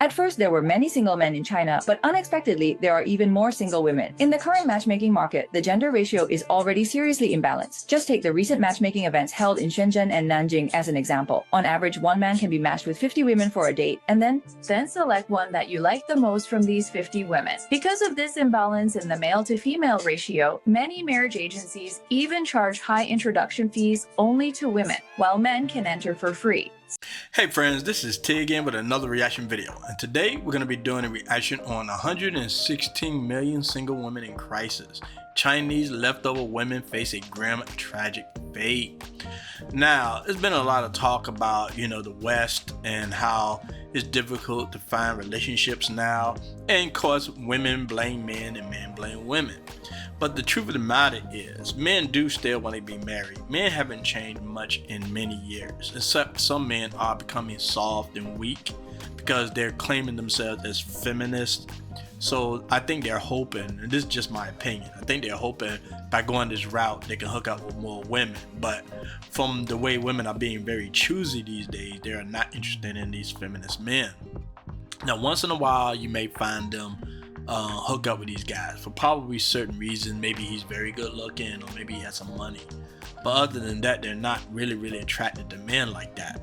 At first, there were many single men in China, but unexpectedly, there are even more single women. In the current matchmaking market, the gender ratio is already seriously imbalanced. Just take the recent matchmaking events held in Shenzhen and Nanjing as an example. On average, one man can be matched with 50 women for a date, and then select one that you like the most from these 50 women. Because of this imbalance in the male-to-female ratio, many marriage agencies even charge high introduction fees only to women, while men can enter for free. Hey friends, this is T again with another reaction video, and today we're going to be doing a reaction on 116 million single women in crisis. Chinese leftover women face a grim, tragic fate. Now, there's been a lot of talk about, the West and how it's difficult to find relationships now, and of course women blame men and men blame women. But the truth of the matter is, men do still want to be married. Men haven't changed much in many years, except some men are becoming soft and weak because they're claiming themselves as feminists. So I think they're hoping, and this is just my opinion, I think they're hoping by going this route they can hook up with more women. But from the way women are being very choosy these days, they are not interested in these feminist men. Now, once in a while you may find them hook up with these guys for probably certain reasons. Maybe he's very good looking, or maybe he has some money. But other than that, they're not really attracted to men like that.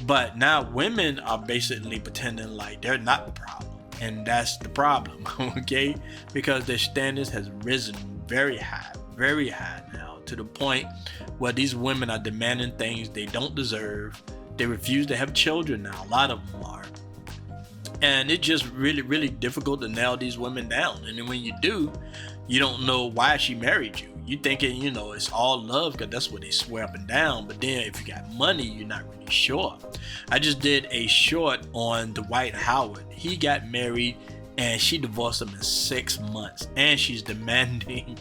But now women are basically pretending like they're not the problem, and that's the problem. Okay, because their standards has risen very high now, to the point where these women are demanding things they don't deserve. They refuse to have children now, a lot of them are. And it's just really difficult to nail these women down. And then when you do, you don't know why she married you. You thinking, it's all love because that's what they swear up and down. But then if you got money, you're not really sure. I just did a short on Dwight Howard. He got married and she divorced him in 6 months. And she's demanding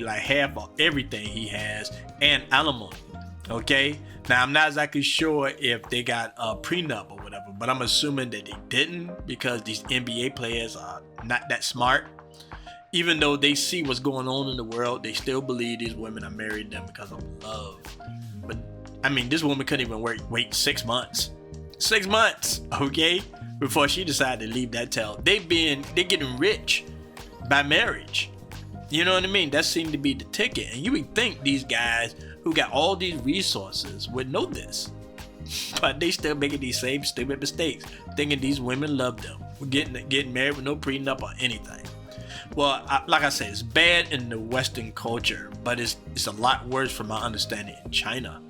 like half of everything he has and alimony. Okay, now I'm not exactly sure if they got a prenup or whatever, but I'm assuming that they didn't, because these NBA players are not that smart. Even though they see what's going on in the world, they still believe these women are marrying them because of love. But I mean, this woman couldn't even wait 6 months. 6 months, okay, before she decided to leave that town. They're getting rich by marriage. You know what I mean? That seemed to be the ticket. And you would think these guys who got all these resources would know this, but they still making these same stupid mistakes, thinking these women love them, getting married with no prenup or anything. Well, like I said, it's bad in the Western culture, but it's a lot worse from my understanding in China.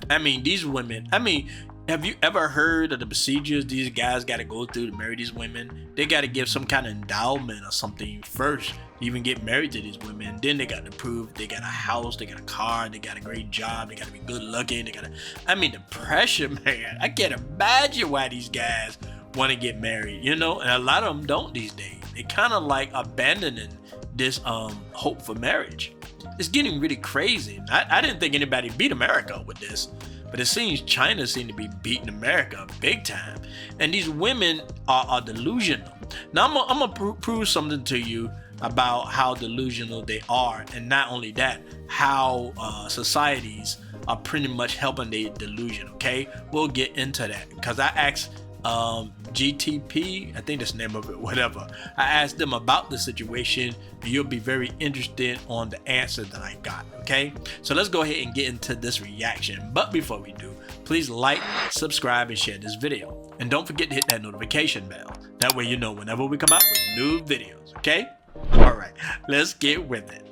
I mean, these women, have you ever heard of the procedures these guys got to go through to marry these women? They got to give some kind of endowment or something first to even get married to these women. Then they got to prove they got a house, they got a car, they got a great job, they got to be good looking, the pressure, man. I can't imagine why these guys want to get married, and a lot of them don't these days. They kind of like abandoning this hope for marriage. It's getting really crazy. I didn't think anybody beat America with this, but it seems China seems to be beating America big time. And these women are delusional. Now I'm gonna prove something to you about how delusional they are, and not only that, how societies are pretty much helping their delusion. Okay, we'll get into that, because I asked GTP, I think that's the name of it, whatever. I asked them about the situation, and you'll be very interested on the answer that I got. Okay, so let's go ahead and get into this reaction. But before we do, please like, subscribe, and share this video, and don't forget to hit that notification bell. That way you know whenever we come out with new videos. Okay, all right, let's get with it.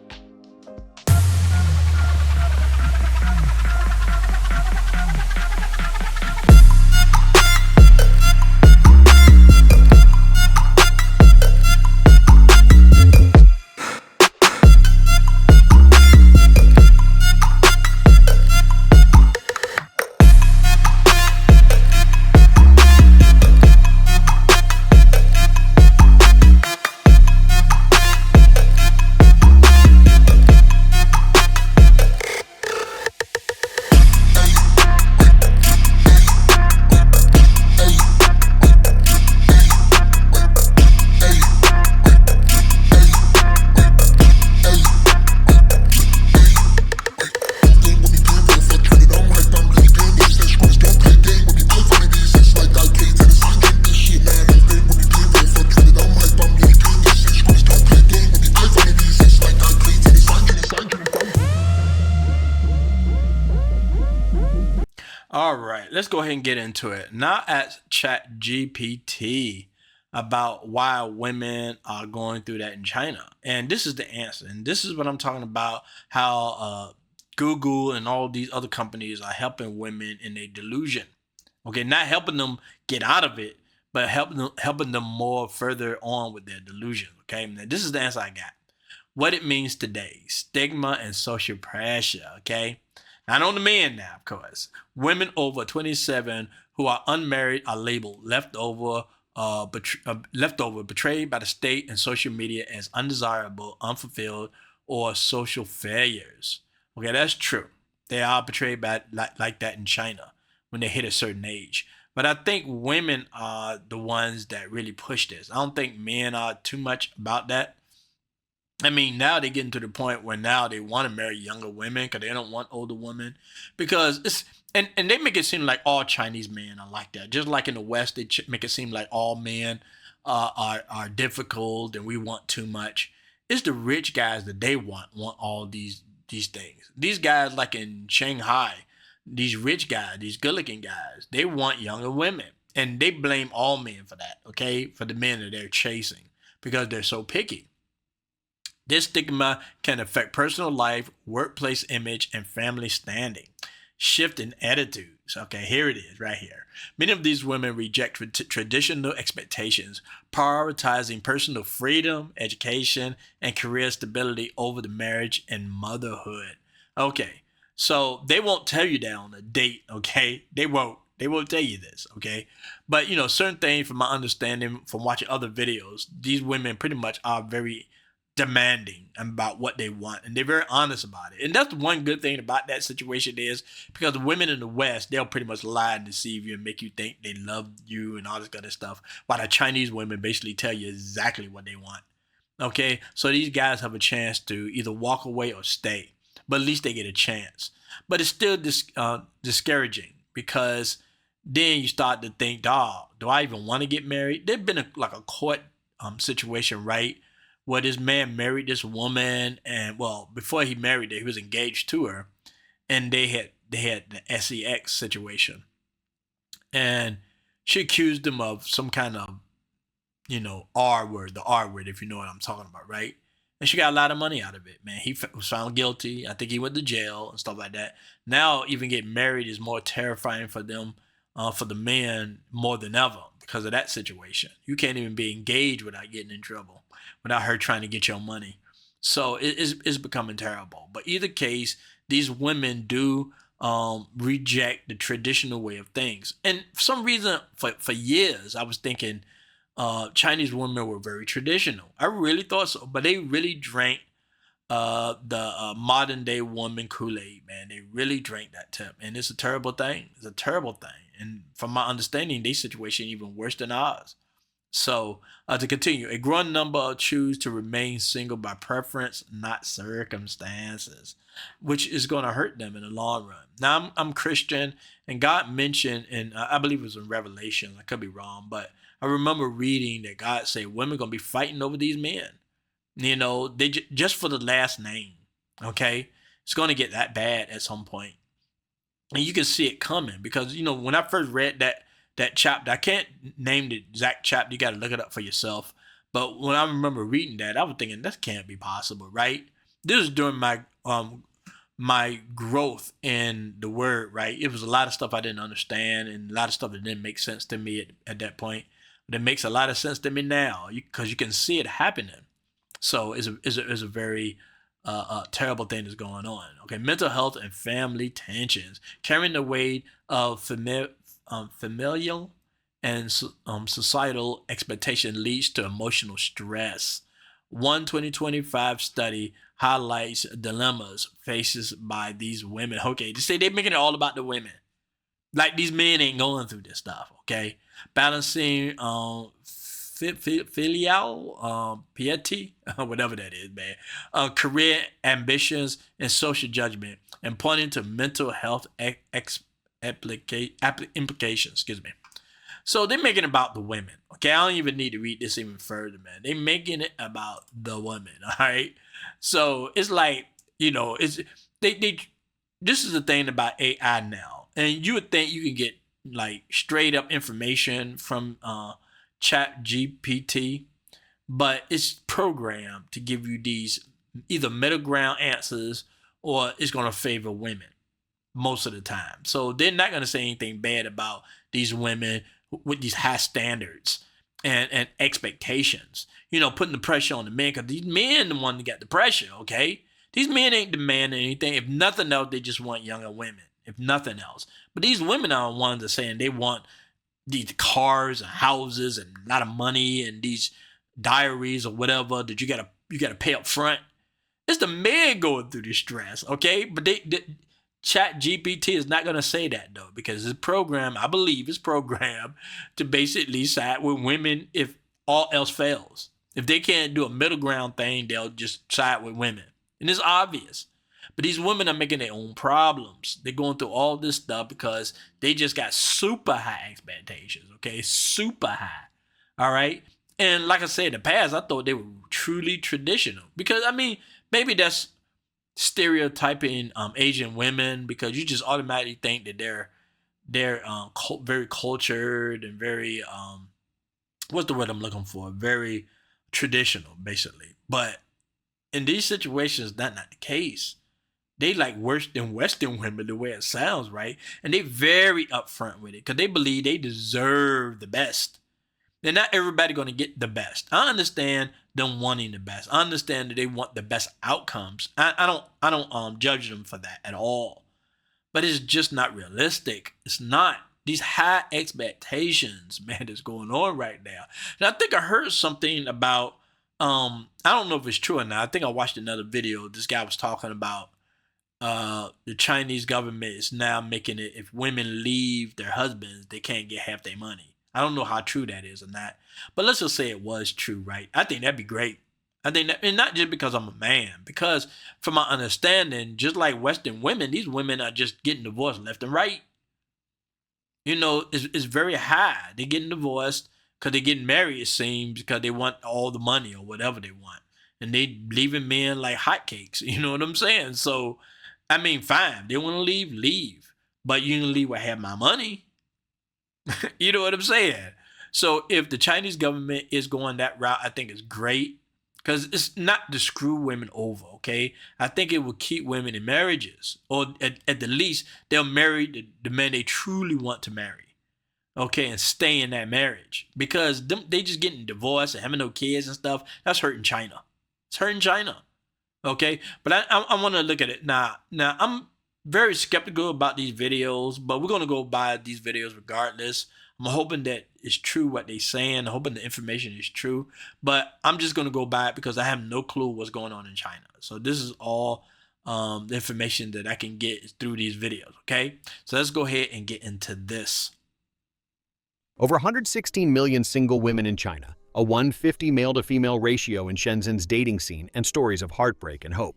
let's go ahead and get into it. Now ask Chat GPT about why women are going through that in China. And this is the answer. And this is what I'm talking about, how Google and all these other companies are helping women in their delusion. Okay, not helping them get out of it, but helping them more further on with their delusion. Okay, now this is the answer I got. What it means today: stigma and social pressure. Okay, not on the men now, of course. Women over 27 who are unmarried are labeled leftover, betrayed by the state and social media as undesirable, unfulfilled, or social failures. Okay, that's true. They are betrayed by like that in China when they hit a certain age. But I think women are the ones that really push this. I don't think men are too much about that. I mean, now they're getting to the point where now they want to marry younger women because they don't want older women. Because it's and they make it seem like all Chinese men are like that. Just like in the West, they make it seem like all men are difficult and we want too much. It's the rich guys that they want all these things. These guys like in Shanghai, these rich guys, these good-looking guys, they want younger women, and they blame all men for that. Okay, for the men that they're chasing because they're so picky. This stigma can affect personal life, workplace image, and family standing. Shift in attitudes. Okay, here it is right here. Many of these women reject traditional expectations, prioritizing personal freedom, education, and career stability over the marriage and motherhood. Okay, so they won't tell you that on a date, okay? They won't. They won't tell you this, okay? But, certain things from my understanding from watching other videos, these women pretty much are very demanding about what they want, and they're very honest about it. And that's the one good thing about that situation is because the women in the West, they'll pretty much lie and deceive you and make you think they love you and all this kind of stuff, while the Chinese women basically tell you exactly what they want. Okay, so these guys have a chance to either walk away or stay, but at least they get a chance. But it's still discouraging because then you start to think, dog, do I even want to get married? There's been like a court situation, right? Where this man married this woman, and well, before he married her, he was engaged to her, and they had the sex situation, and she accused him of some kind of R word, the R word, if you know what I'm talking about, right? And she got a lot of money out of it, man. He was found guilty. I think he went to jail and stuff like that. Now, even getting married is more terrifying for them, for the men, more than ever because of that situation. You can't even be engaged without getting in trouble, without her trying to get your money. So it's becoming terrible. But either case, these women do reject the traditional way of things. And for some reason, for years, I was thinking Chinese women were very traditional. I really thought so. But they really drank the modern day woman Kool-Aid, man. They really drank that tip. And it's a terrible thing. It's a terrible thing. And from my understanding, their situation even worse than ours. So, to continue, a growing number choose to remain single by preference, not circumstances, which is going to hurt them in the long run. Now, I'm Christian, and God mentioned, and I believe it was in Revelation, I could be wrong, but I remember reading that God said women are going to be fighting over these men. They just for the last name, okay? It's going to get that bad at some point. And you can see it coming because, when I first read that chapter, I can't name the exact chapter. You got to look it up for yourself. But when I remember reading that, I was thinking that can't be possible, right? This is during my growth in the word, right? It was a lot of stuff I didn't understand and a lot of stuff that didn't make sense to me at that point. But it makes a lot of sense to me now because you can see it happening. So it's a very terrible thing that's going on. Okay, mental health and family tensions, carrying the weight of familial and societal expectation leads to emotional stress. One 2025 study highlights dilemmas faces by these women. Okay, they say they're making it all about the women. Like these men ain't going through this stuff, okay? Balancing filial piety, whatever that is, man. Career ambitions and social judgment, and pointing to mental health implications. Excuse me. So they're making it about the women. Okay, I don't even need to read this even further, man. They're making it about the women. All right. So it's like it's they. This is the thing about AI now, and you would think you can get like straight up information from Chat GPT, but it's programmed to give you these either middle ground answers, or it's going to favor women most of the time. So they're not going to say anything bad about these women with these high standards and expectations. You know, putting the pressure on the men, because these men the one that got the pressure, okay? These men ain't demanding anything. If nothing else, they just want younger women, if nothing else. But these women are the ones that are saying they want these cars and houses and a lot of money and these diaries or whatever that you gotta pay up front. It's the men going through this stress, okay? But the Chat GPT is not gonna say that though, because it's programmed, I believe it's programmed to basically side with women if all else fails. If they can't do a middle ground thing, they'll just side with women. And it's obvious. But these women are making their own problems. They're going through all this stuff because they just got super high expectations, okay? Super high, all right? And like I said, in the past, I thought they were truly traditional. Because, I mean, maybe that's stereotyping Asian women, because you just automatically think that they're very cultured and very, what's the word I'm looking for? Very traditional, basically. But in these situations, that's not the case. They like worse than Western women, the way it sounds, right? And they very upfront with it because they believe they deserve the best. They're not everybody going to get the best. I understand them wanting the best. I understand that they want the best outcomes. I don't judge them for that at all. But it's just not realistic. It's not. These high expectations, man, that's going on right now. And I think I heard something about, I don't know if it's true or not. I think I watched another video. This guy was talking about the Chinese government is now making it, if women leave their husbands, they can't get half their money. I don't know how true that is or not, but let's just say it was true, right? I think that'd be great. I think that, and not just because I'm a man, because from my understanding, just like Western women, these women are just getting divorced left and right. You know, it's very high. They're getting divorced because they're getting married, it seems, because they want all the money or whatever they want. And they leaving men like hotcakes. You know what I'm saying? So, I mean, fine. They want to leave, leave. But you can leave with half my money. You know what I'm saying? So if the Chinese government is going that route, I think it's great. Because it's not to screw women over, okay? I think it will keep women in marriages. Or at the least, they'll marry the man they truly want to marry. Okay, and stay in that marriage. Because they just getting divorced and having no kids and stuff. That's hurting China. It's hurting China. Okay, but I want to look at it now. Now I'm very skeptical about these videos, but we're gonna go by these videos regardless. I'm hoping that it's true what they're saying. I'm hoping the information is true, but I'm just gonna go by it because I have no clue what's going on in China. So this is all the information that I can get through these videos. Okay, so let's go ahead and get into this. Over 116 million single women in China, a 150 male-to-female ratio in Shenzhen's dating scene, and stories of heartbreak and hope.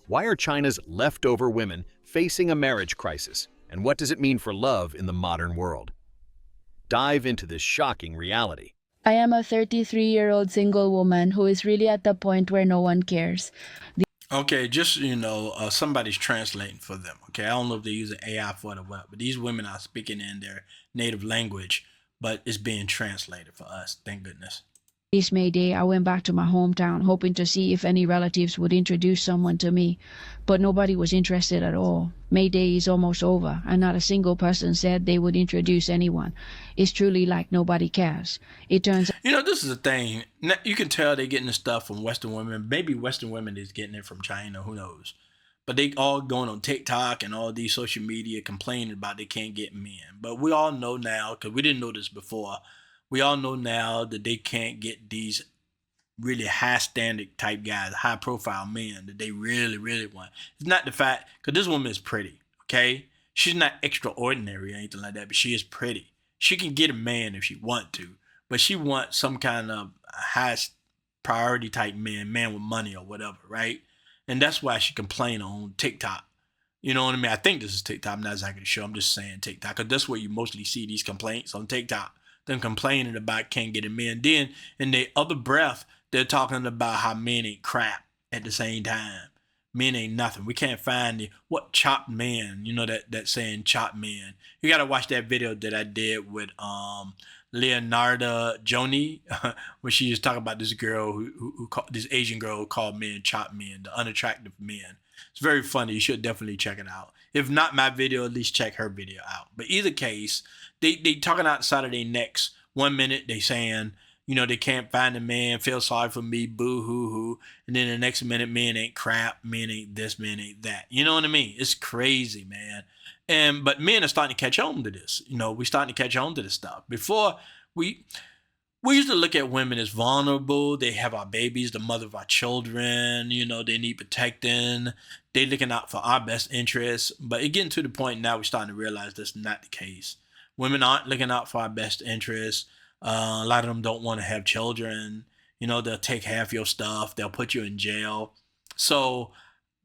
Why are China's leftover women facing a marriage crisis, and what does it mean for love in the modern world? Dive into this shocking reality. I am a 33-year-old single woman who is really at the point where no one cares. Okay, just, you know, somebody's translating for them. Okay, I don't know if they're using AI for it or what, but these women are speaking in their native language, but it's being translated for us. Thank goodness. This May Day, I went back to my hometown hoping to see if any relatives would introduce someone to me, but nobody was interested at all. May Day is almost over, and not a single person said they would introduce anyone. It's truly like nobody cares. It turns out, you know, this is the thing. You can tell they're getting the stuff from Western women. Maybe Western women is getting it from China. Who knows? But they all going on TikTok and all these social media complaining about they can't get men. But we all know now, because we didn't know this before, we all know now that they can't get these really high standard type guys, high profile men that they really, really want. It's not the fact, because this woman is pretty, okay? She's not extraordinary or anything like that, but she is pretty. She can get a man if she want to, but she wants some kind of high priority type man with money or whatever, right? And that's why she complained on TikTok. You know what I mean? I think this is TikTok. I'm not exactly sure. I'm just saying TikTok, because that's where you mostly see these complaints, on TikTok. Them complaining about can't get a man. Then in the other breath, they're talking about how men ain't crap at the same time. Men ain't nothing. We can't find what chopped man. You know that saying chopped man. You gotta watch that video that I did with Leonardo Joni, when she was talking about this girl who this Asian girl who called men chopped men, the unattractive men. It's very funny. You should definitely check it out. If not my video, at least check her video out. But either case, they talking outside of their necks. 1 minute they saying, you know, they can't find a man, feel sorry for me, boo hoo hoo. And then the next minute, men ain't crap, men ain't this, men ain't that. You know what I mean? It's crazy, man. But men are starting to catch on to this. You know, we starting to catch on to this stuff. Before, we used to look at women as vulnerable. They have our babies, the mother of our children. You know, they need protecting. They looking out for our best interests. But it getting to the point now we're starting to realize that's not the case. Women aren't looking out for our best interests. A lot of them don't want to have children. You know, they'll take half your stuff. They'll put you in jail. So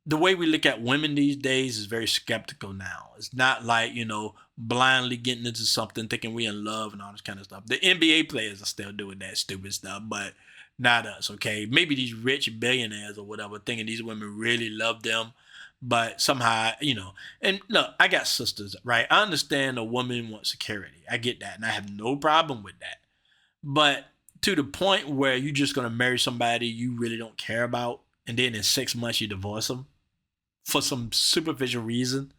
the way we look at women these days is very skeptical now. It's not like, you know, blindly getting into something, thinking we in love and all this kind of stuff. The NBA players are still doing that stupid stuff, but not us, okay? Maybe these rich billionaires or whatever, thinking these women really love them. But somehow, you know, and look, I got sisters, right? I understand a woman wants security. I get that, and I have no problem with that. But to the point where you're just going to marry somebody you really don't care about, and then in 6 months you divorce them for some superficial reason,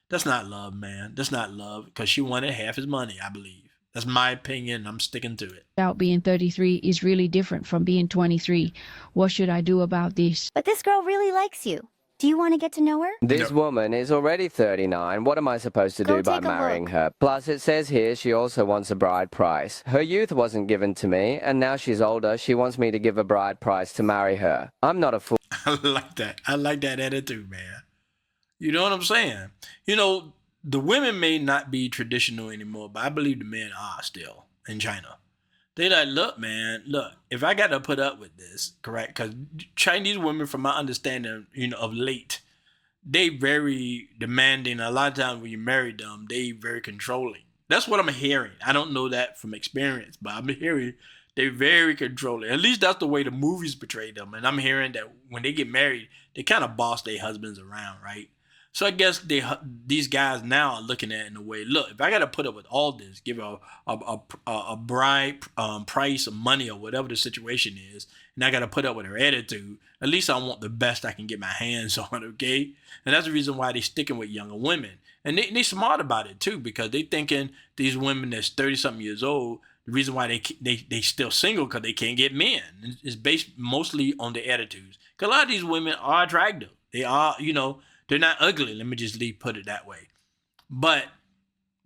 that's not love, man. That's not love, because she wanted half his money, I believe. That's my opinion. I'm sticking to it. About being 33 is really different from being 23. What should I do about this? But this girl really likes you. Do you want to get to know her? This woman is already 39. What am I supposed to do by marrying her? Plus, it says here she also wants a bride price. Her youth wasn't given to me, and now she's older. She wants me to give a bride price to marry her. I'm not a fool. I like that. I like that attitude, man. You know what I'm saying? You know, the women may not be traditional anymore, but I believe the men are still in China. They like, look, man, look, if I got to put up with this, correct? Because Chinese women, from my understanding, you know, of late, they very demanding. A lot of times when you marry them, they very controlling. That's what I'm hearing. I don't know that from experience, but I'm hearing they're very controlling. At least that's the way the movies portray them. And I'm hearing that when they get married, they kind of boss their husbands around, right? So I guess these guys now are looking at it in a way, look, if I got to put up with all this, give a bride price of money or whatever the situation is, and I got to put up with her attitude, at least I want the best I can get my hands on, okay? And that's the reason why they're sticking with younger women. And they smart about it, too, because they thinking these women that's 30-something years old, the reason why they still single because they can't get men. It's based mostly on their attitudes. Because a lot of these women are attractive. They are, you know, they're not ugly. Let me just put it that way. But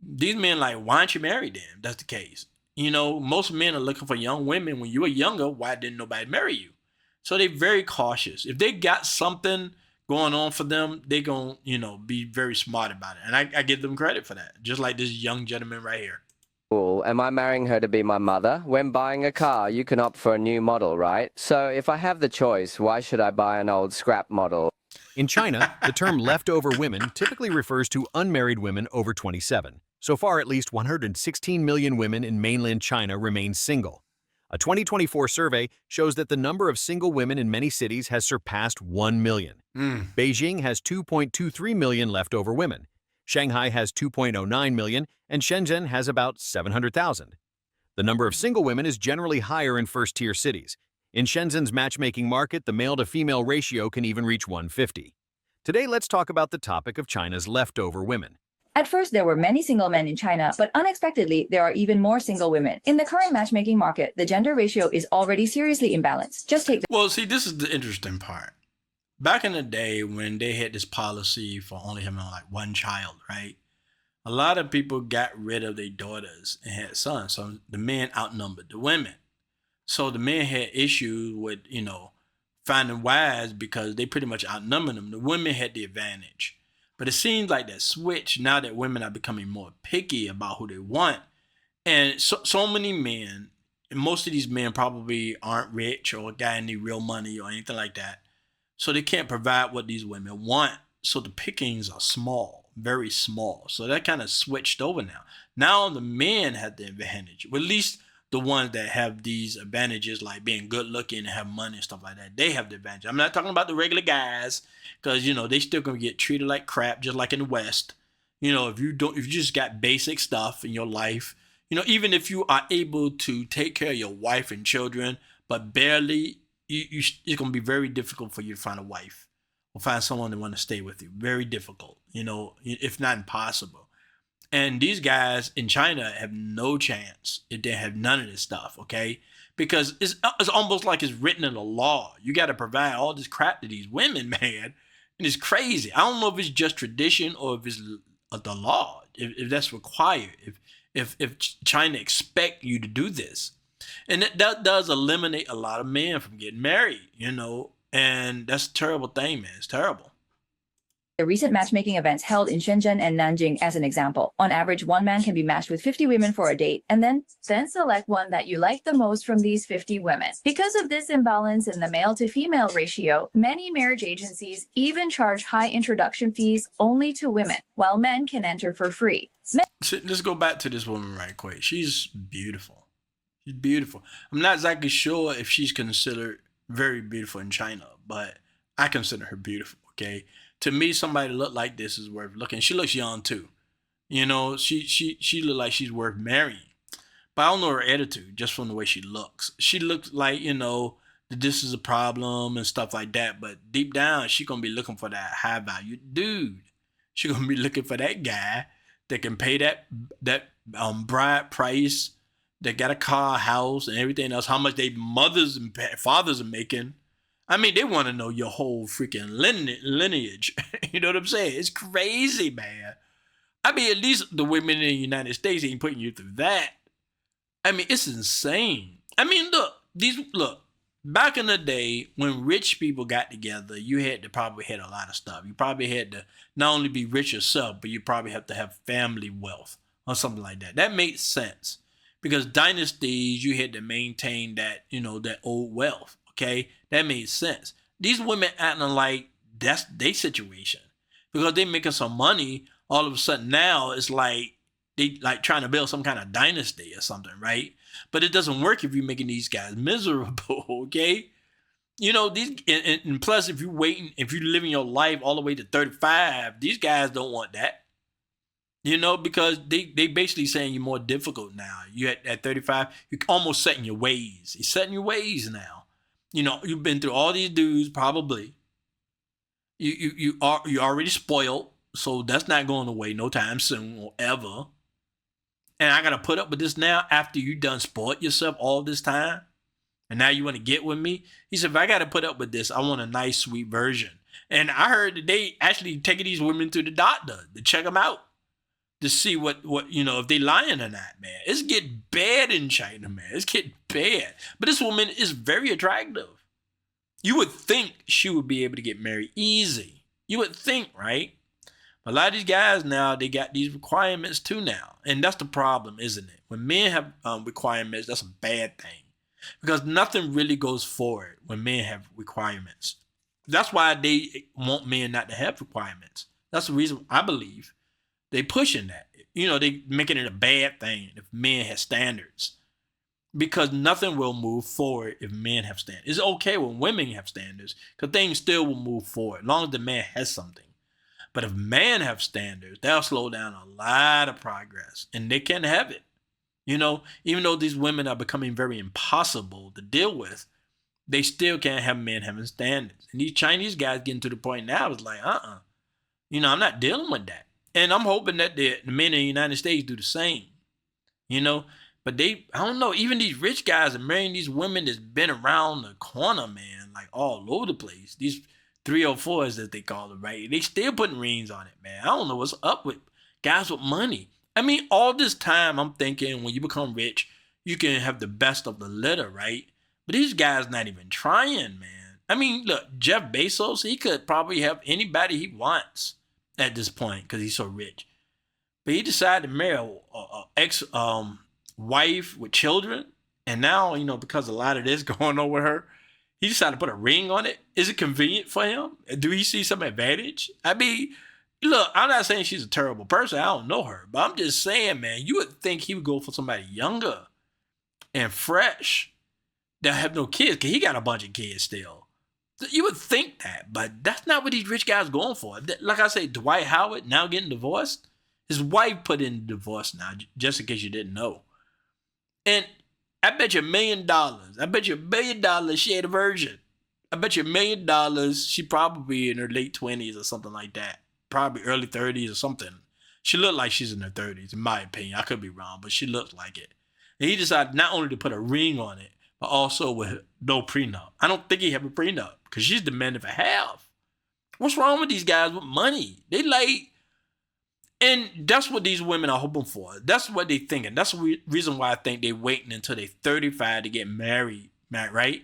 these men like, why don't you marry them? That's the case. You know, most men are looking for young women. When you were younger, why didn't nobody marry you? So they're very cautious. If they got something going on for them, they're going to, you know, be very smart about it. And I give them credit for that. Just like this young gentleman right here. Am I marrying her to be my mother? When buying a car, you can opt for a new model, right? So if I have the choice, why should I buy an old scrap model? In China, the term leftover women typically refers to unmarried women over 27. So far, at least 116 million women in mainland China remain single. A 2024 survey shows that the number of single women in many cities has surpassed 1 million. Beijing has 2.23 million leftover women. Shanghai has 2.09 million, and Shenzhen has about 700,000. The number of single women is generally higher in first-tier cities. In Shenzhen's matchmaking market, the male-to-female ratio can even reach 150. Today, let's talk about the topic of China's leftover women. At first, there were many single men in China, but unexpectedly, there are even more single women. In the current matchmaking market, the gender ratio is already seriously imbalanced. Just take the— Well, see, this is the interesting part. Back in the day when they had this policy for only having like one child, right? A lot of people got rid of their daughters and had sons. So the men outnumbered the women. So the men had issues with, you know, finding wives because they pretty much outnumbered them. The women had the advantage. But it seems like that switch now that women are becoming more picky about who they want. And so many men, and most of these men probably aren't rich or got any real money or anything like that. So they can't provide what these women want. So the pickings are small, very small. So that kind of switched over now. Now the men have the advantage. Well, at least the ones that have these advantages like being good looking and have money and stuff like that. They have the advantage. I'm not talking about the regular guys, because you know they still gonna get treated like crap, just like in the West. You know, if you just got basic stuff in your life, you know, even if you are able to take care of your wife and children, but barely, it's gonna be very difficult for you to find a wife or find someone that want to stay with you. Very difficult, you know, if not impossible. And these guys in China have no chance if they have none of this stuff, okay? Because it's almost like it's written in the law. You got to provide all this crap to these women, man. And it's crazy. I don't know if it's just tradition or if it's the law, if that's required, if China expect you to do this. And that does eliminate a lot of men from getting married, you know, and that's a terrible thing, man. It's terrible. The recent matchmaking events held in Shenzhen and Nanjing as an example. On average, one man can be matched with 50 women for a date, and then select one that you like the most from these 50 women. Because of this imbalance in the male-to-female ratio, many marriage agencies even charge high introduction fees only to women, while men can enter for free. Let's go back to this woman right quick. She's beautiful. She's beautiful. I'm not exactly sure if she's considered very beautiful in China, but I consider her beautiful, okay? To me, somebody that look like this is worth looking. She looks young too. You know, she look like she's worth marrying. But I don't know her attitude just from the way she looks. She looks like, you know, that this is a problem and stuff like that. But deep down, she gonna be looking for that high value dude. She gonna be looking for that guy that can pay that bride price, that got a car, house, and everything else. How much they mothers and fathers are making. I mean, they want to know your whole freaking lineage. You know what I'm saying? It's crazy, man. I mean, at least the women in the United States ain't putting you through that. I mean, it's insane. I mean, look, back in the day when rich people got together, you had to probably had a lot of stuff. You probably had to not only be rich yourself, but you probably have to have family wealth or something like that. That makes sense because dynasties, you had to maintain that, you know, that old wealth. Okay, that made sense. These women acting like that's their situation because they making some money. All of a sudden now it's like they like trying to build some kind of dynasty or something, right? But it doesn't work if you're making these guys miserable. Okay, you know these, and plus if you're living your life all the way to 35, these guys don't want that. You know, because they basically saying you're more difficult now. You at 35, you're almost setting your ways. You're setting your ways now. You know, you've been through all these dudes, probably. You already spoiled, so that's not going away no time soon or ever. And I gotta put up with this now after you done spoiled yourself all this time, and now you want to get with me? He said, if I gotta put up with this, I want a nice, sweet version. And I heard that they actually taking these women to the doctor to check them out to see what you know, if they lying or not, man. It's getting bad in China, man. It's getting bad. But this woman is very attractive. You would think she would be able to get married easy. You would think, right? But a lot of these guys now, they got these requirements too now. And that's the problem, isn't it? When men have requirements, that's a bad thing. Because nothing really goes forward when men have requirements. That's why they want men not to have requirements. That's the reason I believe. They pushing that. You know, they making it a bad thing if men have standards. Because nothing will move forward if men have standards. It's okay when women have standards, because things still will move forward, as long as the man has something. But if men have standards, they'll slow down a lot of progress, and they can't have it. You know, even though these women are becoming very impossible to deal with, they still can't have men having standards. And these Chinese guys getting to the point now, it's like, you know, I'm not dealing with that. And I'm hoping that the men in the United States do the same, you know. But I don't know, even these rich guys are marrying these women that's been around the corner, man, like all over the place. These 304s, as they call them, right? They still putting rings on it, man. I don't know what's up with guys with money. I mean, all this time I'm thinking when you become rich, you can have the best of the litter, right? But these guys not even trying, man. I mean, look, Jeff Bezos, he could probably have anybody he wants at this point because he's so rich. But he decided to marry a ex-wife with children. And now, you know, because a lot of this going on with her, he decided to put a ring on it. Is it convenient for him? Do he see some advantage? I mean, look, I'm not saying she's a terrible person. I don't know her. But I'm just saying, man, you would think he would go for somebody younger. and fresh, they'll have no kids because he got a bunch of kids still. You would think that, but that's not what these rich guys going for. Like I say, Dwight Howard now getting divorced. His wife put in the divorce now, just in case you didn't know. And I bet you $1 million. I bet you $1 million she had a virgin. I bet you $1 million she probably in her late 20s or something like that. Probably early 30s or something. She looked like she's in her 30s, in my opinion. I could be wrong, but she looks like it. And he decided not only to put a ring on it, but also with no prenup. I don't think he have a prenup because she's demanding for half. What's wrong with these guys with money? They like, and that's what these women are hoping for. That's what they thinking. That's the reason why I think they waiting until they 35 to get married, right?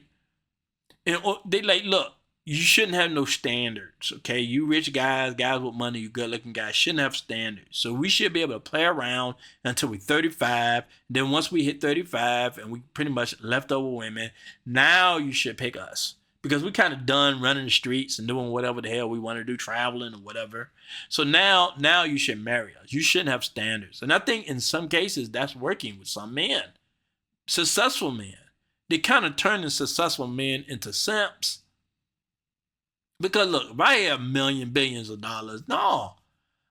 And they like, look, you shouldn't have no standards, okay? You rich guys with money, you good-looking guys shouldn't have standards. So we should be able to play around until we're 35. Then once we hit 35 and we pretty much leftover women, now you should pick us. Because we kind of done running the streets and doing whatever the hell we want to do, traveling or whatever. So now you should marry us. You shouldn't have standards. And I think in some cases that's working with some men. Successful men. They kind of turning successful men into simps. Because look, if I have billions of dollars, no.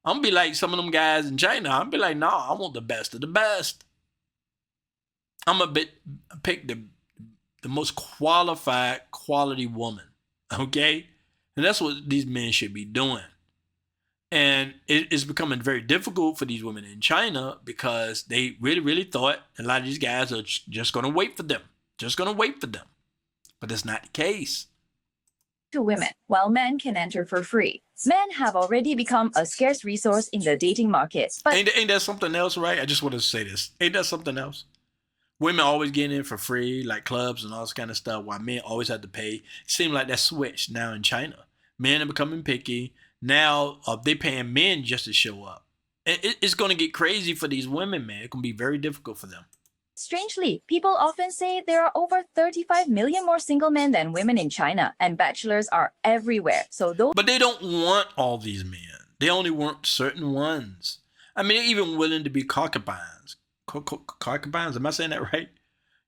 I'm going to be like some of them guys in China. I'm going to be like, no, I want the best of the best. I'm going to pick the most qualified, quality woman, okay? And that's what these men should be doing. And it's becoming very difficult for these women in China because they really, really thought a lot of these guys are just going to wait for them. Just going to wait for them. But that's not the case. To women, while men can enter for free, men have already become a scarce resource in the dating market. But ain't that something else, right? I just want to say this. Ain't that something else? Women always getting in for free, like clubs and all this kind of stuff, while men always have to pay. It seems like that switched now in China. Men are becoming picky. Now they paying men just to show up. It's going to get crazy for these women, man. It's going to be very difficult for them. strangely, people often say there are over 35 million more single men than women in China, and bachelors are everywhere. So those. But they don't want all these men. They only want certain ones. I mean, they're even willing to be concubines. Concubines, am I saying that right?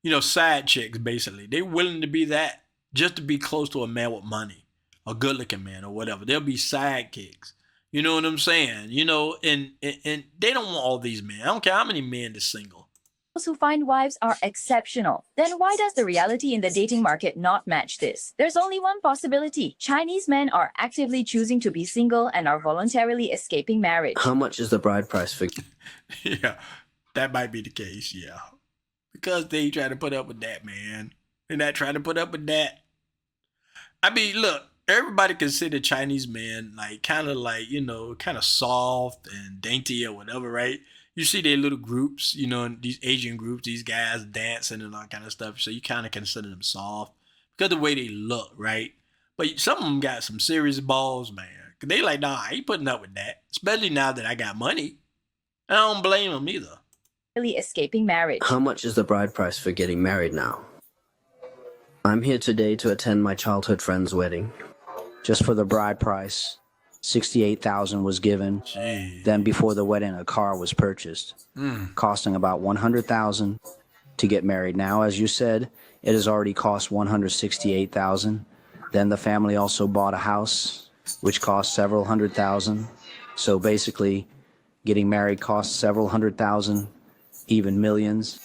You know, side chicks, basically. They're willing to be that just to be close to a man with money, a good-looking man or whatever. They'll be sidekicks. You know what I'm saying? You know, and they don't want all these men. I don't care how many men are single. Those who find wives are exceptional. Then why does the reality in the dating market not match this? There's only one possibility. Chinese men are actively choosing to be single and are voluntarily escaping marriage. How much is the bride price for? Yeah, that might be the case, yeah. Because they try to put up with that, man. They're not trying to put up with that. I mean, look, everybody consider Chinese men like kind of soft and dainty or whatever, right? You see their little groups, you know, these Asian groups, these guys dancing and all kind of stuff. So you kind of consider them soft because of the way they look, right? But some of them got some serious balls, man. Cause they like, nah, I ain't putting up with that. Especially now that I got money. I don't blame them either. Really escaping marriage. How much is the bride price for getting married now? I'm here today to attend my childhood friend's wedding. Just for the bride price, $68,000 was given. Jeez. Then before the wedding, a car was purchased, costing about $100,000 to get married. Now, as you said, it has already cost $168,000. Then the family also bought a house, which cost several $100,000. So basically, getting married costs several $100,000, even millions.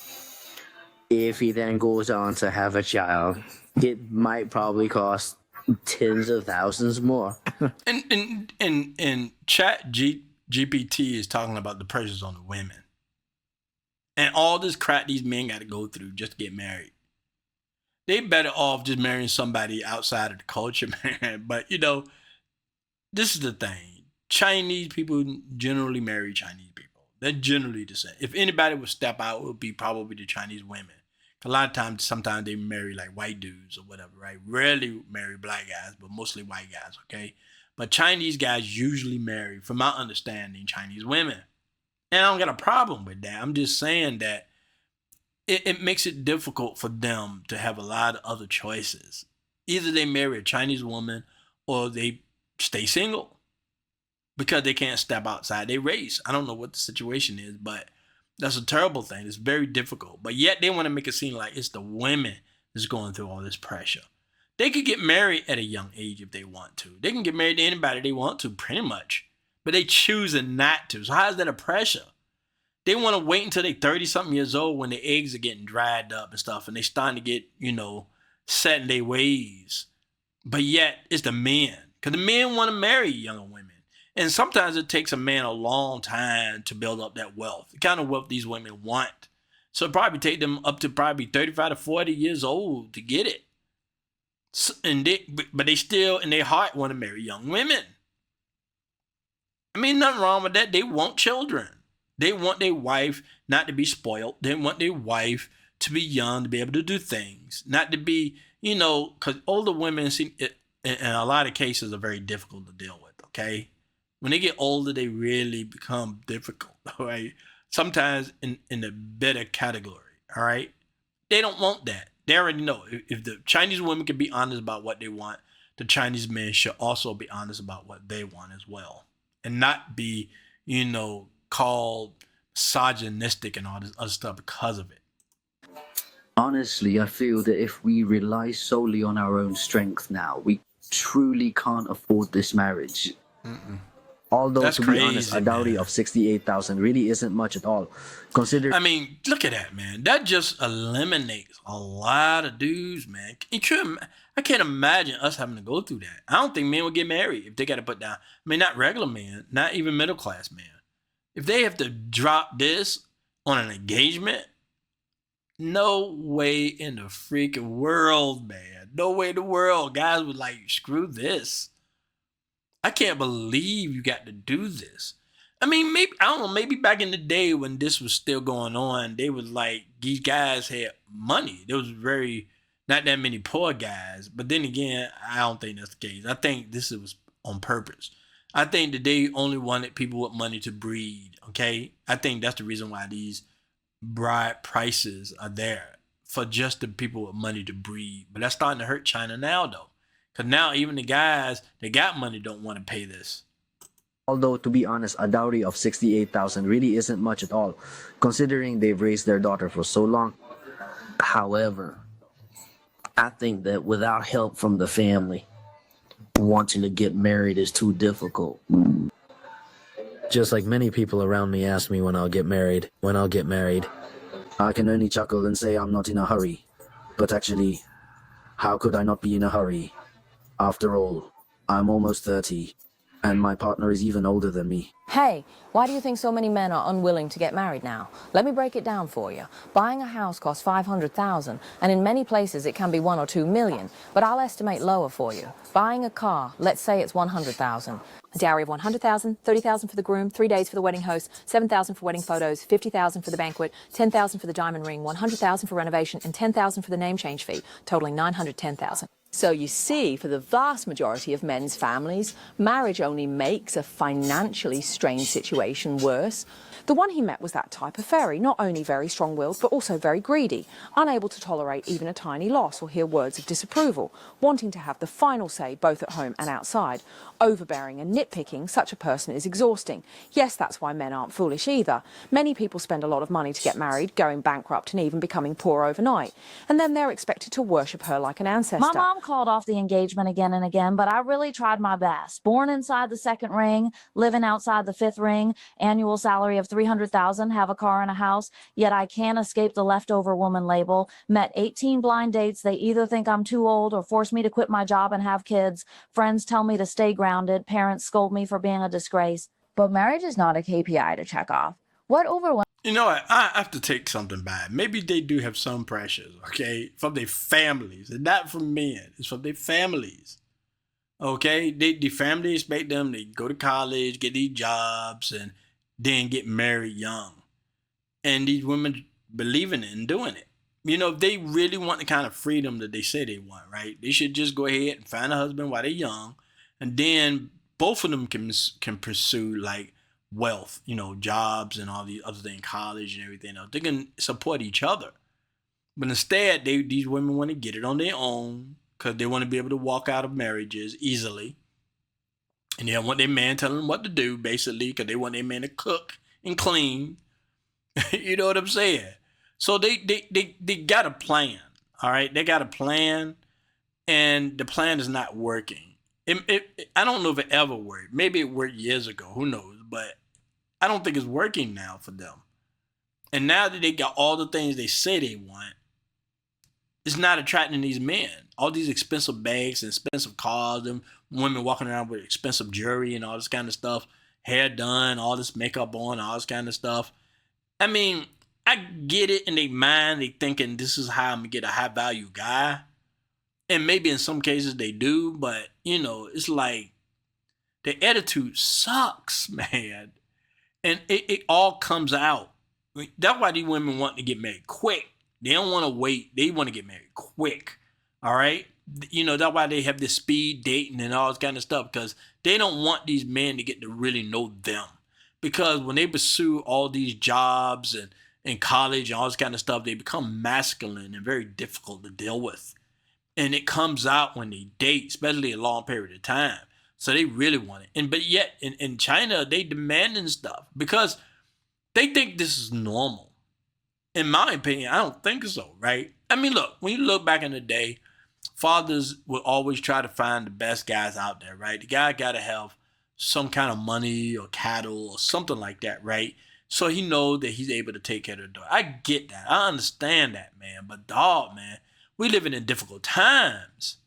If he then goes on to have a child, it might probably cost tens of thousands more. And Chat GPT is talking about the pressures on the women. And all this crap these men got to go through just to get married. They better off just marrying somebody outside of the culture, man. But, you know, this is the thing. Chinese people generally marry Chinese people. They're generally the same. If anybody would step out, it would be probably the Chinese women. A lot of times, sometimes they marry like white dudes or whatever, right? Rarely marry black guys, but mostly white guys, okay? But Chinese guys usually marry, from my understanding, Chinese women. And I don't got a problem with that. I'm just saying that it makes it difficult for them to have a lot of other choices. Either they marry a Chinese woman or they stay single because they can't step outside their race. I don't know what the situation is, but That's a terrible thing. It's very difficult. But yet they want to make it seem like it's the women that's going through all this pressure. They could get married at a young age if they want to. They can get married to anybody they want to, pretty much. But they choosing not to. So how is that a pressure? They want to wait until they 30-something years old when their eggs are getting dried up and stuff, and they starting to get, set in their ways. But yet, it's the men. Because the men want to marry younger women. And sometimes it takes a man a long time to build up that wealth, the kind of wealth these women want. So it probably take them up to probably 35 to 40 years old to get it. But they still, in their heart, want to marry young women. I mean, nothing wrong with that. They want children. They want their wife not to be spoiled. They want their wife to be young, to be able to do things, not to be, because older women, in a lot of cases, are very difficult to deal with, okay? When they get older, they really become difficult, all right? Sometimes in the better category, all right? They don't want that. They already know. If the Chinese women can be honest about what they want, the Chinese men should also be honest about what they want as well. And not be, called misogynistic and all this other stuff because of it. Honestly, I feel that if we rely solely on our own strength now, we truly can't afford this marriage. Although, That's to crazy, be honest, a dowry man. of 68,000 really isn't much at all. I mean, look at that, man. That just eliminates a lot of dudes, man. I can't imagine us having to go through that. I don't think men would get married if they got to put down. I mean, not regular men, not even middle class men. If they have to drop this on an engagement, no way in the freaking world, man. No way in the world. Guys would like, screw this. I can't believe you got to do this. I mean, maybe, I don't know, maybe back in the day when this was still going on, they was like, these guys had money. There was not that many poor guys. But then again, I don't think that's the case. I think this was on purpose. I think that they only wanted people with money to breed, okay? I think that's the reason why these bride prices are there, for just the people with money to breed. But that's starting to hurt China now, though. Because now even the guys that got money don't want to pay this. Although, to be honest, a dowry of 68,000 really isn't much at all, considering they've raised their daughter for so long. However, I think that without help from the family, wanting to get married is too difficult. Just like many people around me ask me when I'll get married. I can only chuckle and say I'm not in a hurry. But actually, how could I not be in a hurry? After all, I'm almost 30, and my partner is even older than me. Hey, why do you think so many men are unwilling to get married now? Let me break it down for you. Buying a house costs $500,000, and in many places it can be $1 or $2 million, but I'll estimate lower for you. Buying a car, let's say it's $100,000. A dowry of $100,000, $30,000 for the groom, 3 days for the wedding host, $7,000 for wedding photos, $50,000 for the banquet, $10,000 for the diamond ring, $100,000 for renovation, and $10,000 for the name change fee, totaling $910,000. So you see, for the vast majority of men's families, marriage only makes a financially strained situation worse. The one he met was that type of fairy, not only very strong-willed, but also very greedy, unable to tolerate even a tiny loss or hear words of disapproval, wanting to have the final say both at home and outside. Overbearing and nitpicking, such a person is exhausting. Yes, that's why men aren't foolish either. Many people spend a lot of money to get married, going bankrupt and even becoming poor overnight. And then they're expected to worship her like an ancestor. My mom called off the engagement again and again, but I really tried my best. Born inside the second ring, living outside the fifth ring, annual salary of $300,000, have a car and a house, yet I can't escape the leftover woman label. Met 18 blind dates. They either think I'm too old or force me to quit my job and have kids. Friends tell me to stay grounded. Parents scold me for being a disgrace. But marriage is not a KPI to check off. What overwhelms... You know what? I have to take something back. Maybe they do have some pressures, okay, from their families, and not from men. It's from their families. Okay, the family expect them to go to college, get these jobs, and then get married young. And these women believe in it and doing it. You know, if they really want the kind of freedom that they say they want, right? They should just go ahead and find a husband while they're young, and then both of them can pursue like wealth, you know, jobs and all these other things, college and everything else. They can support each other. But instead, these women want to get it on their own because they want to be able to walk out of marriages easily. And they want their man telling them what to do, basically, because they want their man to cook and clean. You know what I'm saying? So they got a plan. All right, they got a plan, and the plan is not working. I don't know if it ever worked. Maybe it worked years ago. Who knows? But I don't think it's working now for them. And now that they got all the things they say they want, it's not attracting these men. All these expensive bags and expensive cars, them women walking around with expensive jewelry and all this kind of stuff, hair done, all this makeup on, all this kind of stuff. I mean, I get it in their mind. They thinking this is how I'm gonna get a high value guy. And maybe in some cases they do, but you know, it's like the attitude sucks, man. And it all comes out. I mean, that's why these women want to get married quick. They don't want to wait. They want to get married quick. All right? You know, that's why they have this speed dating and all this kind of stuff, because they don't want these men to get to really know them. Because when they pursue all these jobs and in college and all this kind of stuff, they become masculine and very difficult to deal with. And it comes out when they date, especially a long period of time. So they really want it. But yet in China, they demanding stuff because they think this is normal. In my opinion, I don't think so, right? I mean, look, when you look back in the day, fathers would always try to find the best guys out there, right? The guy got to have some kind of money or cattle or something like that, right? So he knows that he's able to take care of the daughter. I get that. I understand that, man. But dog, man, we living in difficult times.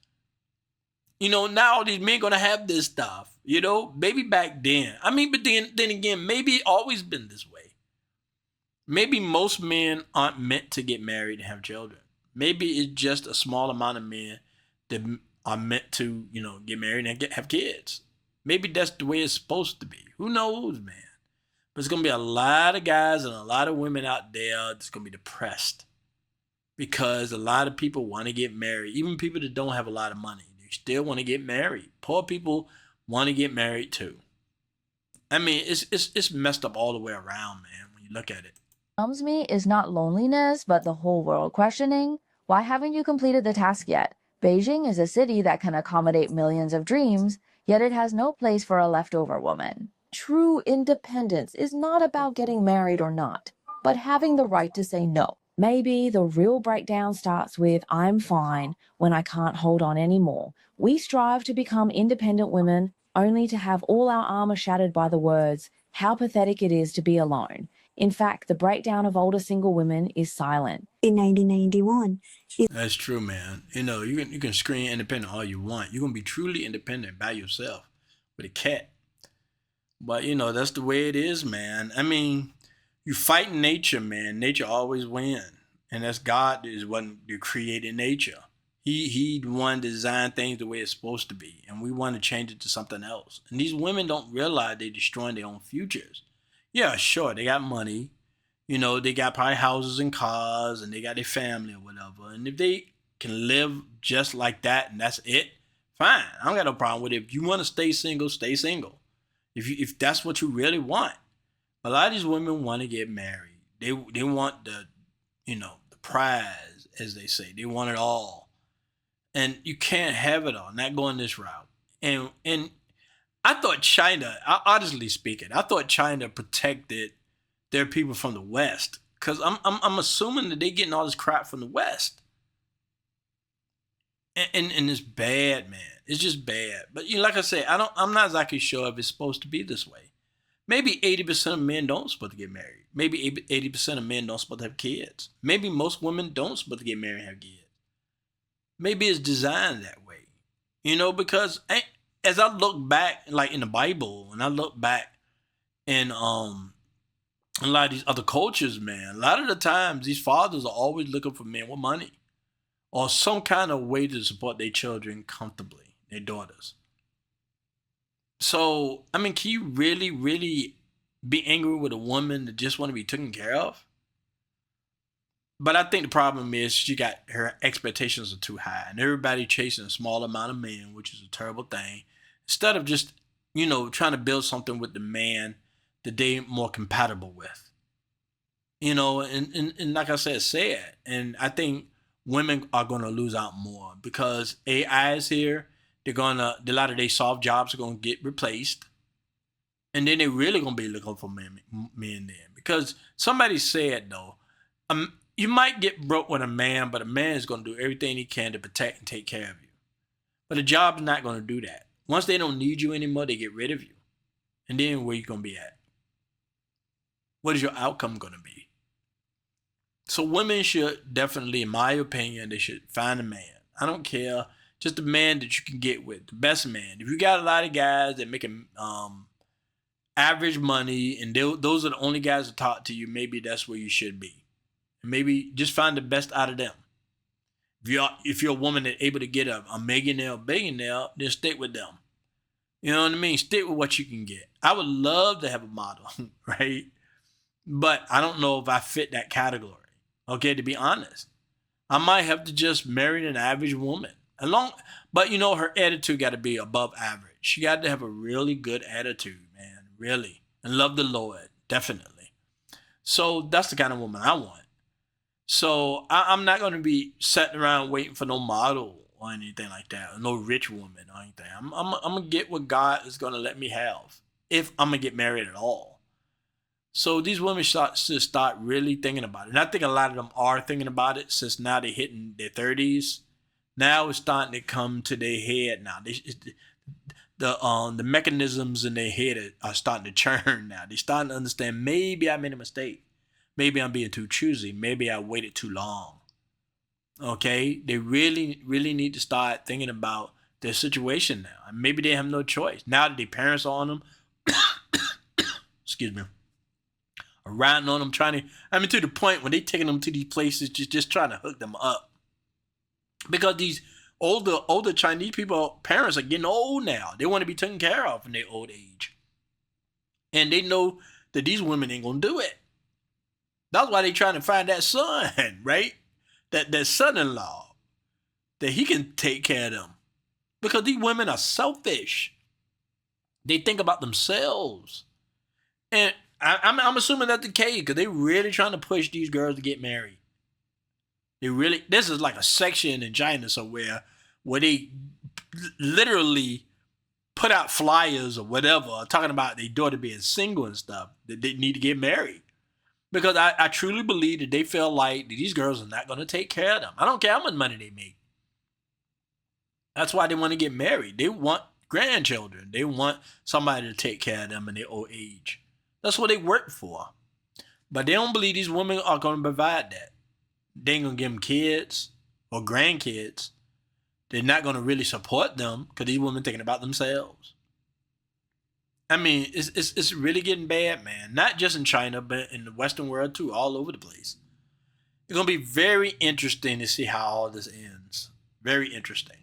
You know, now all these men gonna have this stuff, you know, maybe back then. I mean, but then again, maybe it always been this way. Maybe most men aren't meant to get married and have children. Maybe it's just a small amount of men that are meant to, you know, get married and have kids. Maybe that's the way it's supposed to be. Who knows, man? But there's gonna be a lot of guys and a lot of women out there that's gonna be depressed because a lot of people want to get married, even people that don't have a lot of money. Still want to get married. Poor people want to get married too. I mean, it's messed up all the way around, man, when you look at it. Numbs me is not loneliness, but the whole world questioning, why haven't you completed the task yet? Beijing is a city that can accommodate millions of dreams, yet it has no place for a leftover woman. True independence is not about getting married or not, but having the right to say no. Maybe the real breakdown starts with I'm fine when I can't hold on anymore. We strive to become independent women only to have all our armor shattered by the words, how pathetic it is to be alone. In fact, the breakdown of older single women is silent. In 1991. That's true, man. You know, you can scream independent all you want. You're going to be truly independent by yourself with a cat. But, you know, that's the way it is, man. I mean, you fight nature, man. Nature always wins. And that's God is one who created nature. He the one designed things the way it's supposed to be. And we want to change it to something else. And these women don't realize they're destroying their own futures. Yeah, sure, they got money. You know, they got probably houses and cars and they got their family or whatever. And if they can live just like that and that's it, fine. I don't got no problem with it. If you want to stay single, stay single. If that's what you really want. A lot of these women want to get married. They want the prize, as they say. They want it all. And you can't have it all, not going this route. And I thought China, honestly speaking, I thought China protected their people from the West. Because I'm assuming that they're getting all this crap from the West. And it's bad, man. It's just bad. But you know, like I said, I'm not exactly sure if it's supposed to be this way. Maybe 80% of men don't supposed to get married. Maybe 80% of men don't supposed to have kids. Maybe most women don't supposed to get married and have kids. Maybe it's designed that way. You know, because as I look back, like in the Bible, and I look back in a lot of these other cultures, man, a lot of the times these fathers are always looking for men with money or some kind of way to support their children comfortably, their daughters. So, I mean, can you really, really be angry with a woman that just want to be taken care of? But I think the problem is her expectations are too high, and everybody chasing a small amount of men, which is a terrible thing. Instead of just, you know, trying to build something with the man that they're more compatible with. You know, and like I said, it's sad. And I think women are going to lose out more because AI is here. A lot of their soft jobs are going to get replaced. And then they're really going to be looking for men then Because somebody said, though, you might get broke with a man, but a man is going to do everything he can to protect and take care of you. But a job's not going to do that. Once they don't need you anymore, they get rid of you. And then where you going to be at? What is your outcome going to be? So women should definitely, in my opinion, they should find a man. I don't care. Just a man that you can get with. The best man. If you got a lot of guys that make average money and those are the only guys that talk to you, maybe that's where you should be. And maybe just find the best out of them. If you're a woman that's able to get a millionaire or billionaire, then stick with them. You know what I mean? Stick with what you can get. I would love to have a model, right? But I don't know if I fit that category. Okay, to be honest. I might have to just marry an average woman. But you know, her attitude got to be above average. She got to have a really good attitude, man. Really. And love the Lord. Definitely. So that's the kind of woman I want. So I'm not going to be sitting around waiting for no model or anything like that. Or no rich woman or anything. I'm going to get what God is going to let me have. If I'm going to get married at all. So these women should start really thinking about it. And I think a lot of them are thinking about it since now they're hitting their 30s. Now it's starting to come to their head now. The mechanisms in their head are starting to churn now. They're starting to understand maybe I made a mistake. Maybe I'm being too choosy. Maybe I waited too long. Okay? They really, really need to start thinking about their situation now. And maybe they have no choice. Now that their parents are on them, excuse me, are riding on them, to the point when they taking them to these places, just trying to hook them up. Because these older Chinese people, parents are getting old now. They want to be taken care of in their old age. And they know that these women ain't going to do it. That's why they trying to find that son, right? That son-in-law, that he can take care of them. Because these women are selfish. They think about themselves. And I'm assuming that's the case because they really trying to push these girls to get married. This is like a section in China somewhere where they literally put out flyers or whatever talking about their daughter being single and stuff, that they need to get married. Because I truly believe that they feel like these girls are not going to take care of them. I don't care how much money they make. That's why they want to get married. They want grandchildren. They want somebody to take care of them in their old age. That's what they work for. But they don't believe these women are going to provide that. They ain't going to give them kids or grandkids. They're not going to really support them because these women thinking about themselves. I mean, it's really getting bad, man. Not just in China, but in the Western world too, all over the place. It's going to be very interesting to see how all this ends. Very interesting.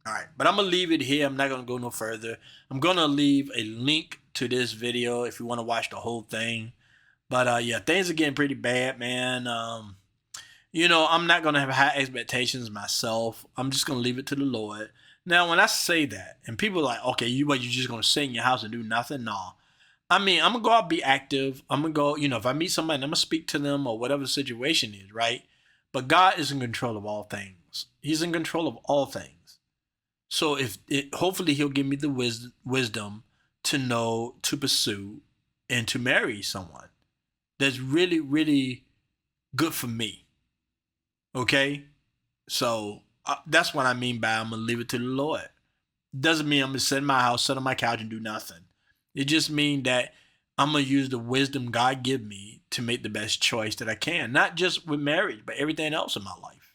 All right, but I'm going to leave it here. I'm not going to go no further. I'm going to leave a link to this video if you want to watch the whole thing. But yeah, things are getting pretty bad, man. You know, I'm not going to have high expectations myself. I'm just going to leave it to the Lord. Now, when I say that, and people are like, okay, you just going to sit in your house and do nothing? No. I mean, I'm going to go out, be active. I'm going to go, you know, if I meet somebody, I'm going to speak to them or whatever the situation is, right? But God is in control of all things. He's in control of all things. So hopefully he'll give me the wisdom to know, to pursue, and to marry someone that's really, really good for me. Okay? So that's what I mean by I'm going to leave it to the Lord. Doesn't mean I'm going to sit in my house, sit on my couch and do nothing. It just means that I'm going to use the wisdom God give me to make the best choice that I can. Not just with marriage, but everything else in my life.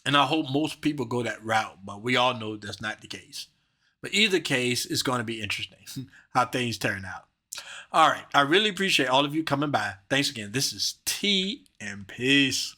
And I hope most people go that route, but we all know that's not the case. But either case, it's going to be interesting how things turn out. All right. I really appreciate all of you coming by. Thanks again. This is T and peace.